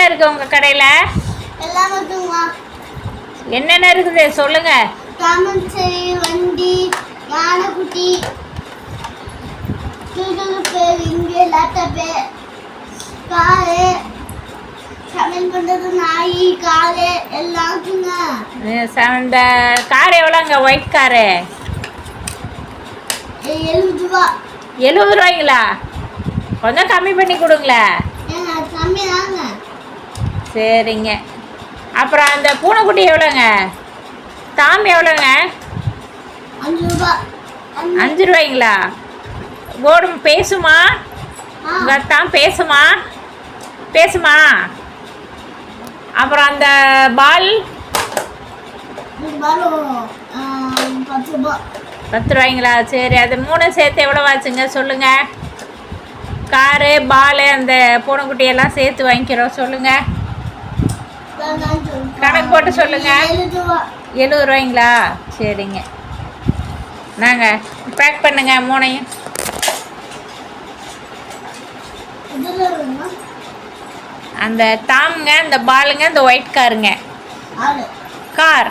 என்னென்ன இருக்கு உங்க கடையில? எல்லாம் இருக்குமா? என்னென்ன இருக்குது சொல்லுங்க. தாமரை வண்டி, யானைக்குட்டி, துடுப்பு, இங்கே லேப்டாப்பு, காரு, சமையல் பண்றது நாய், காரு எல்லாம் இருக்குங்க. இந்த கார் எவ்வளோங்க? ஒயிட் காரு 70 ரூபா. 70 ரூபாய்ங்களா? கொஞ்சம் கம்மி பண்ணி கொடுங்களேன். ஏங்க கம்மி தாங்க. சரிங்க. அப்புறம் அந்த பூனைக்குட்டி எவ்வளோங்க? தாம் எவ்வளோங்க? 5 ரூபா. 5 ரூபாய்ங்களா? ஓடும் பேசுமா? உங்கள் தாம் பேசுமா? பேசுமா? அப்புறம் அந்த பால் 10 ரூபா. 10 ரூபாய்ங்களா? சரி, அது 3 சேர்த்து எவ்வளோ ஆச்சுங்க சொல்லுங்கள். காரு பால் அந்த பூனைக்குட்டி எல்லாம் சேர்த்து வாங்கிக்கிறோம் சொல்லுங்கள். கணக்கு போட்டு சொல்லுங்கள். 70 ரூபாய்ங்களா? சரிங்க. நாங்கள் பேக் பண்ணுங்க 3ஐயும். அந்த தாமுங்க, இந்த பாலுங்க, இந்த ஒயிட் காருங்க. கார்